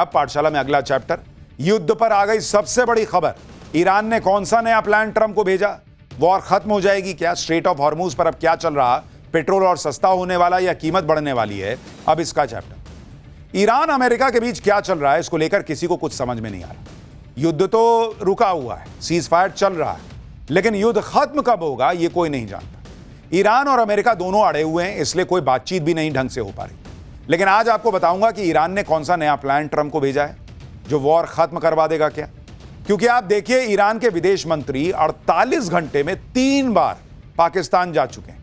अब पाठशाला में अगला चैप्टर, युद्ध पर आ गई सबसे बड़ी खबर। ईरान ने कौन सा नया प्लान ट्रंप को भेजा? वॉर खत्म हो जाएगी क्या? स्ट्रेट ऑफ हॉर्मूज पर अब क्या चल रहा? पेट्रोल और सस्ता होने वाला या कीमत बढ़ने वाली है? अब इसका चैप्टर। ईरान अमेरिका के बीच क्या चल रहा है, इसको लेकर किसी को कुछ समझ में नहीं आ रहा। युद्ध तो रुका हुआ है, सीज फायर चल रहा है, लेकिन युद्ध खत्म कब होगा ये कोई नहीं जानता। ईरान और अमेरिका दोनों अड़े हुए हैं, इसलिए कोई बातचीत भी नहीं ढंग से हो पा रही। लेकिन आज आपको बताऊंगा कि ईरान ने कौन सा नया प्लान ट्रंप को भेजा है जो वॉर खत्म करवा देगा क्या। क्योंकि आप देखिए, ईरान के विदेश मंत्री 48 घंटे में 3 बार पाकिस्तान जा चुके हैं।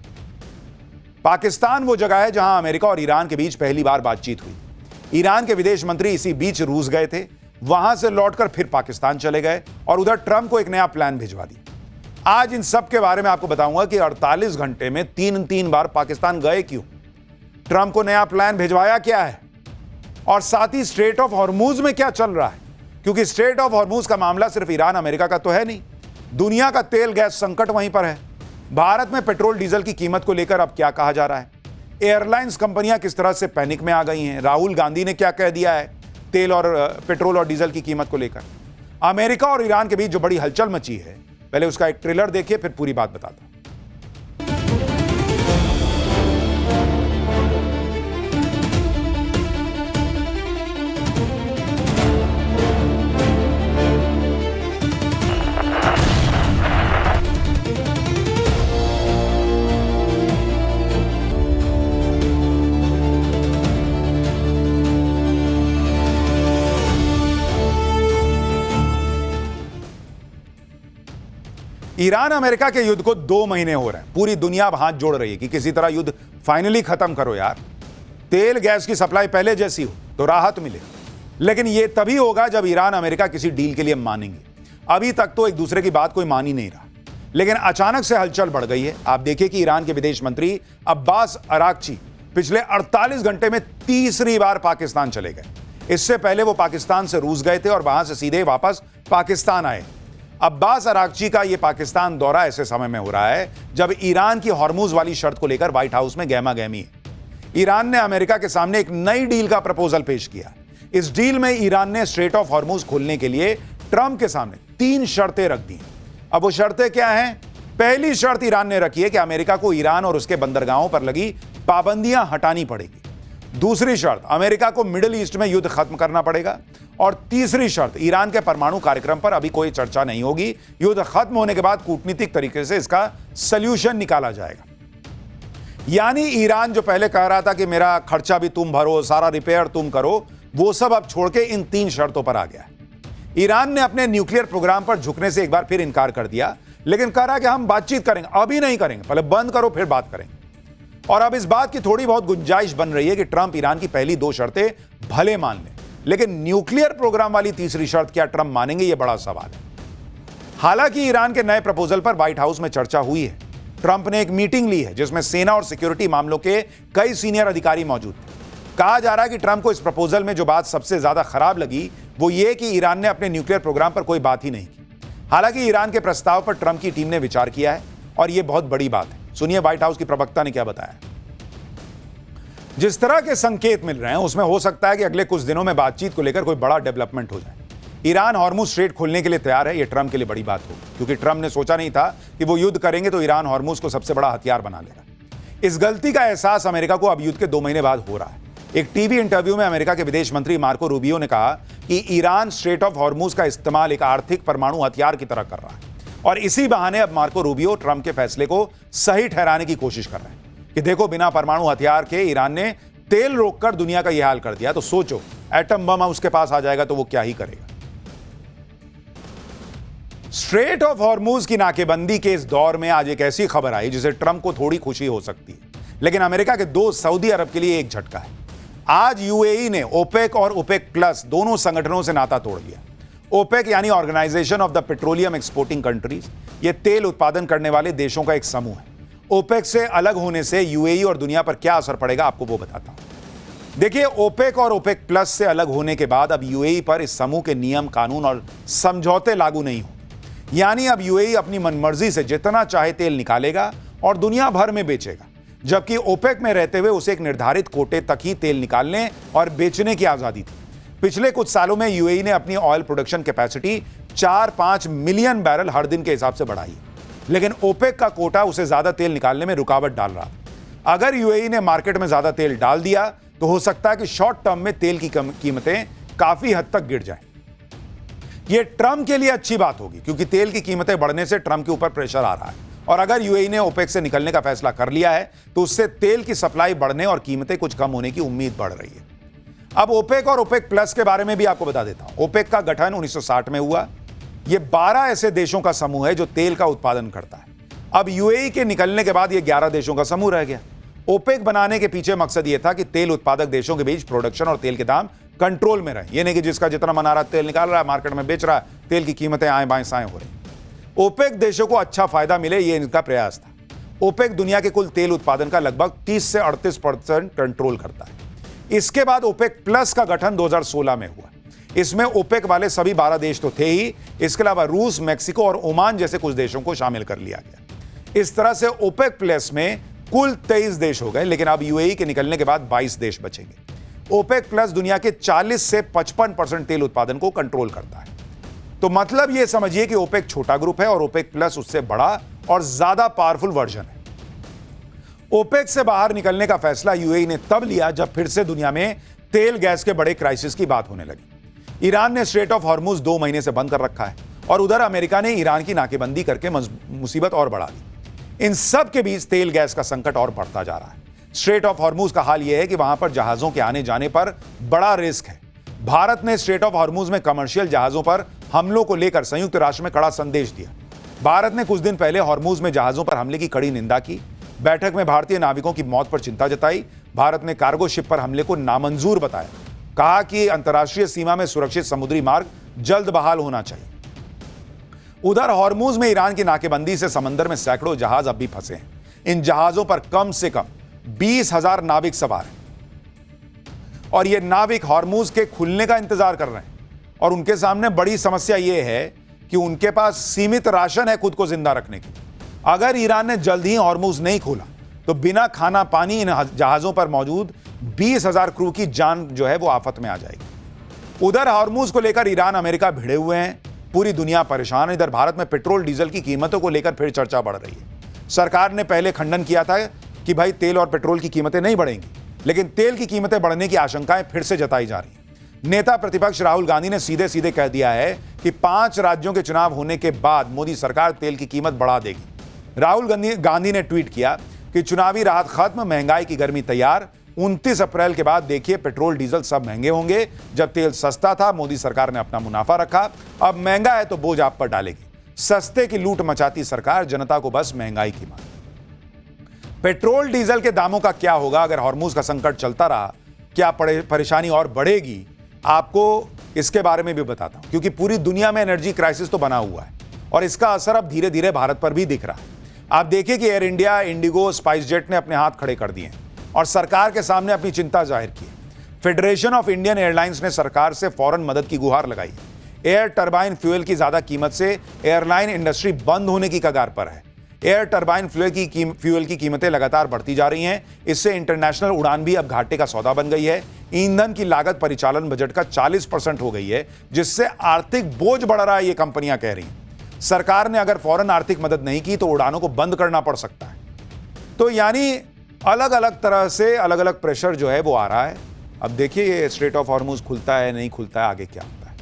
पाकिस्तान वो जगह है जहां अमेरिका और ईरान के बीच पहली बार बातचीत हुई। ईरान के विदेश मंत्री इसी बीच रूस गए थे, वहां से लौटकर फिर पाकिस्तान चले गए और उधर ट्रंप को एक नया प्लान भिजवा दिया। आज इन सब के बारे में आपको बताऊंगा कि 48 घंटे में 3 बार पाकिस्तान गए क्यों, ट्रंप को नया प्लान भिजवाया क्या है, और साथ ही स्ट्रेट ऑफ हॉर्मूज में क्या चल रहा है। क्योंकि स्ट्रेट ऑफ हॉर्मूज का मामला सिर्फ ईरान अमेरिका का तो है नहीं, दुनिया का तेल गैस संकट वहीं पर है। भारत में पेट्रोल डीजल की कीमत को लेकर अब क्या कहा जा रहा है, एयरलाइंस कंपनियां किस तरह से पैनिक में आ गई हैं, राहुल गांधी ने क्या कह दिया है तेल और पेट्रोल और डीजल की कीमत को लेकर। अमेरिका और ईरान के बीच जो बड़ी हलचल मची है, पहले उसका एक ट्रेलर देखिए, फिर पूरी बात बताता हूं। ईरान अमेरिका के युद्ध को 2 महीने हो रहे हैं। पूरी दुनिया अब हाथ जोड़ रही है कि किसी तरह युद्ध फाइनली खत्म करो यार, तेल गैस की सप्लाई पहले जैसी हो तो राहत मिले। लेकिन यह तभी होगा जब ईरान अमेरिका किसी डील के लिए मानेंगे। अभी तक तो एक दूसरे की बात कोई मान ही नहीं रहा, लेकिन अचानक से हलचल बढ़ गई है। आप देखिए कि ईरान के विदेश मंत्री अब्बास अराक्ची पिछले 48 घंटे में तीसरी बार पाकिस्तान चले गए। इससे पहले वो पाकिस्तान से रूस गए थे और वहां से सीधे वापस पाकिस्तान आए। अब्बास अराक्ची का यह पाकिस्तान दौरा ऐसे समय में हो रहा है जब ईरान की हॉर्मूज वाली शर्त को लेकर व्हाइट हाउस में गहमा गहमी है। ईरान ने अमेरिका के सामने एक नई डील का प्रपोजल पेश किया। इस डील में ईरान ने स्ट्रेट ऑफ हॉर्मूज खोलने के लिए ट्रंप के सामने 3 शर्तें रख दी। अब वो शर्तें क्या हैं? पहली शर्त ईरान ने रखी है कि अमेरिका को ईरान और उसके बंदरगाहों पर लगी पाबंदियां हटानी पड़ेगी। दूसरी शर्त, अमेरिका को मिडिल ईस्ट में युद्ध खत्म करना पड़ेगा। और तीसरी शर्त, ईरान के परमाणु कार्यक्रम पर अभी कोई चर्चा नहीं होगी। युद्ध खत्म होने के बाद कूटनीतिक तरीके से इसका सल्यूशन निकाला जाएगा। यानी ईरान जो पहले कह रहा था कि मेरा खर्चा भी तुम भरो, सारा रिपेयर तुम करो, वो सब अब छोड़ के इन 3 शर्तों पर आ गया है। ईरान ने अपने न्यूक्लियर प्रोग्राम पर झुकने से एक बार फिर इनकार कर दिया, लेकिन कह रहा कि हम बातचीत करेंगे, अभी नहीं करेंगे, पहले बंद करो फिर बात करेंगे। और अब इस बात की थोड़ी बहुत गुंजाइश बन रही है कि ट्रंप ईरान की पहली 2 शर्तें भले मान लें, लेकिन न्यूक्लियर प्रोग्राम वाली तीसरी शर्त क्या ट्रंप मानेंगे, यह बड़ा सवाल है। हालांकि ईरान के नए प्रपोजल पर व्हाइट हाउस में चर्चा हुई है। ट्रंप ने एक मीटिंग ली है जिसमें सेना और सिक्योरिटी मामलों के कई सीनियर अधिकारी मौजूद थे। कहा जा रहा है कि ट्रंप को इस प्रपोजल में जो बात सबसे ज्यादा खराब लगी वो ये कि ईरान ने अपने न्यूक्लियर प्रोग्राम पर कोई बात ही नहीं की। हालांकि ईरान के प्रस्ताव पर ट्रंप की टीम ने विचार किया है और यह बहुत बड़ी बात है। सुनिए व्हाइट हाउस की प्रवक्ता ने क्या बताया। जिस तरह के संकेत मिल रहे हैं उसमें हो सकता है कि अगले कुछ दिनों में बातचीत को लेकर कोई बड़ा डेवलपमेंट हो जाए। ईरान हॉर्मूज स्ट्रेट खोलने के लिए तैयार है, यह ट्रंप के लिए बड़ी बात होगी, क्योंकि ट्रंप ने सोचा नहीं था कि वो युद्ध करेंगे तो ईरान हॉर्मूज को सबसे बड़ा हथियार बना लेगा। इस गलती का एहसास अमेरिका को अब युद्ध के 2 महीने बाद हो रहा है। एक टीवी इंटरव्यू में अमेरिका के विदेश मंत्री मार्को रूबियो ने कहा कि ईरान स्ट्रेट ऑफ हॉर्मूज का इस्तेमाल एक आर्थिक परमाणु हथियार की तरह कर रहा है, और इसी बहाने अब मार्को रूबियो ट्रंप के फैसले को सही ठहराने की कोशिश कर रहे हैं कि देखो, बिना परमाणु हथियार के ईरान ने तेल रोककर दुनिया का यह हाल कर दिया, तो सोचो एटम बम उसके पास आ जाएगा तो वो क्या ही करेगा। स्ट्रेट ऑफ हॉर्मूज की नाकेबंदी के इस दौर में आज एक ऐसी खबर आई जिसे ट्रंप को थोड़ी खुशी हो सकती है, लेकिन अमेरिका के दोस्त सऊदी अरब के लिए एक झटका है। आज यूएई ने ओपेक और ओपेक प्लस दोनों संगठनों से नाता तोड़ दिया। ओपेक यानी organisation of the petroleum exporting countries, यह तेल उत्पादन करने वाले देशों का एक समूह है। ओपेक से अलग होने से यूएई और दुनिया पर क्या असर पड़ेगा आपको वो बताता हूं। देखिए, ओपेक और ओपेक प्लस से अलग होने के बाद अब यूएई पर इस समूह के नियम, कानून और समझौते लागू नहीं होंगे। यानी अब यूएई अपनी मनमर्जी से जितना चाहे तेल निकालेगा और दुनिया भर में बेचेगा, जबकि ओपेक में रहते हुए उसे एक निर्धारित कोटे तक ही तेल निकालने और बेचने की आजादी थी। पिछले कुछ सालों में यूएई ने अपनी oil production capacity 4-5 million barrel हर दिन के हिसाब से बढ़ाई, लेकिन ओपेक का कोटा उसे ज्यादा तेल निकालने में रुकावट डाल रहा। अगर यूएई ने मार्केट में ज्यादा तेल डाल दिया तो हो सकता है कि शॉर्ट टर्म में तेल की कीमतें काफी हद तक गिर जाएं। यह ट्रंप के लिए अच्छी बात होगी क्योंकि तेल की कीमतें बढ़ने से ट्रंप के ऊपर प्रेशर आ रहा है, और अगर यूएई ने ओपेक से निकलने का फैसला कर लिया है तो उससे तेल की सप्लाई बढ़ने और कीमतें कुछ कम होने की उम्मीद बढ़ रही है। अब ओपेक और ओपेक प्लस के बारे में भी आपको बता देता हूं। ओपेक का गठन 1960 में हुआ। यह 12 ऐसे देशों का समूह है जो तेल का उत्पादन करता है। अब यूएई के निकलने के बाद यह 11 देशों का समूह रह गया। ओपेक बनाने के पीछे मकसद यह था कि तेल उत्पादक देशों के बीच प्रोडक्शन और तेल के दाम कंट्रोल में रहे। यह नहीं कि जिसका जितना मना रहा तेल निकाल रहा है, मार्केट में बेच रहा है, तेल की कीमतें आए बाएं साएं हो रही। ओपेक देशों को अच्छा फायदा मिले, यह इनका प्रयास था। ओपेक दुनिया के कुल तेल उत्पादन का लगभग 30 से 38% कंट्रोल करता है। इसके बाद ओपेक प्लस का गठन 2016 में हुआ। इसमें ओपेक वाले सभी 12 देश तो थे ही, इसके अलावा रूस, मेक्सिको और ओमान जैसे कुछ देशों को शामिल कर लिया गया। इस तरह से ओपेक प्लस में कुल 23 देश हो गए, लेकिन अब यूएई के निकलने के बाद 22 देश बचेंगे। ओपेक प्लस दुनिया के 40 से 55% तेल उत्पादन को कंट्रोल करता है। तो मतलब यह समझिए कि ओपेक छोटा ग्रुप है और ओपेक प्लस उससे बड़ा और ज्यादा पावरफुल वर्जन है। ओपेक से बाहर निकलने का फैसला यूएई ने तब लिया जब फिर से दुनिया में तेल गैस के बड़े क्राइसिस की बात होने लगी। ईरान ने स्ट्रेट ऑफ हॉर्मुज 2 महीने से बंद कर रखा है और उधर अमेरिका ने ईरान की नाकेबंदी करके मुसीबत और बढ़ा दी। इन सब के बीच तेल गैस का संकट और बढ़ता जा रहा है। स्ट्रेट ऑफ हॉर्मुज का हाल यह है कि वहां पर जहाजों के आने जाने पर बड़ा रिस्क है। भारत ने स्ट्रेट ऑफ हॉर्मुज में कमर्शियल जहाजों पर हमलों को लेकर संयुक्त राष्ट्र में कड़ा संदेश दिया। भारत ने कुछ दिन पहले हॉर्मुज में जहाजों पर हमले की कड़ी निंदा की। बैठक में भारतीय नाविकों की मौत पर चिंता जताई। भारत ने कार्गो शिप पर हमले को नामंजूर बताया। कहा कि अंतर्राष्ट्रीय सीमा में सुरक्षित समुद्री मार्ग जल्द बहाल होना चाहिए। उधर हॉर्मुज में ईरान की नाकेबंदी से समंदर में सैकड़ों जहाज अब भी फंसे हैं। इन जहाजों पर कम से कम 20,000 नाविक सवार हैं और ये नाविक हॉर्मुज के खुलने का इंतजार कर रहे हैं। और उनके सामने बड़ी समस्या यह है कि उनके पास सीमित राशन है खुद को जिंदा रखने की। अगर ईरान ने जल्द ही हॉर्मुज नहीं खोला तो बिना खाना पानी इन जहाजों पर मौजूद 20,000 क्रू की जान जो है वो आफत में आ जाएगी। उधर हॉर्मुज को लेकर ईरान अमेरिका भिड़े हुए हैं, पूरी दुनिया परेशान है। इधर भारत में पेट्रोल डीजल की कीमतों को लेकर फिर चर्चा बढ़ रही है। सरकार ने पहले खंडन किया था कि भाई तेल और पेट्रोल की कीमतें नहीं बढ़ेंगी, लेकिन तेल की कीमतें बढ़ने की आशंकाएं फिर से जताई जा रही हैं। नेता प्रतिपक्ष राहुल गांधी ने सीधे सीधे कह दिया है कि 5 राज्यों के चुनाव होने के बाद मोदी सरकार तेल की कीमत बढ़ा देगी। राहुल गांधी ने ट्वीट किया कि चुनावी राहत खत्म, महंगाई की गर्मी तैयार। 29 अप्रैल के बाद देखिए पेट्रोल डीजल सब महंगे होंगे। जब तेल सस्ता था मोदी सरकार ने अपना मुनाफा रखा, अब महंगा है तो बोझ आप पर डालेगी। सस्ते की लूट मचाती सरकार, जनता को बस महंगाई की मांग। पेट्रोल डीजल के दामों का क्या होगा अगर हॉर्मुज का संकट चलता रहा? क्या परेशानी और बढ़ेगी? आपको इसके बारे में भी बताता हूं, क्योंकि पूरी दुनिया में एनर्जी क्राइसिस तो बना हुआ है और इसका असर अब धीरे धीरे भारत पर भी दिख रहा है। आप देखिए कि air India, Indigo, spice jet ने अपने हाथ खड़े कर दिए और सरकार के सामने अपनी चिंता जाहिर की। फेडरेशन ऑफ इंडियन एयरलाइंस ने सरकार से फौरन मदद की गुहार लगाई। एयर टरबाइन फ्यूल की ज्यादा कीमत से एयरलाइन इंडस्ट्री बंद होने की कगार पर है। एयर टरबाइन फ्यूल की कीमतें लगातार बढ़ती जा रही हैं। इससे इंटरनेशनल उड़ान भी अब घाटे का सौदा बन गई है। ईंधन की लागत परिचालन बजट का 40% हो गई है, जिससे आर्थिक बोझ बढ़ रहा है, ये कंपनियां कह रही हैं। सरकार ने अगर फौरन आर्थिक मदद नहीं की तो उड़ानों को बंद करना पड़ सकता है। तो यानी अलग अलग तरह से अलग अलग प्रेशर जो है वो आ रहा है। अब देखिए ये स्ट्रेट ऑफ हॉर्मुज खुलता है नहीं खुलता है, आगे क्या होता है।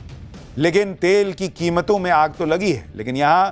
लेकिन तेल की कीमतों में आग तो लगी है, लेकिन यहां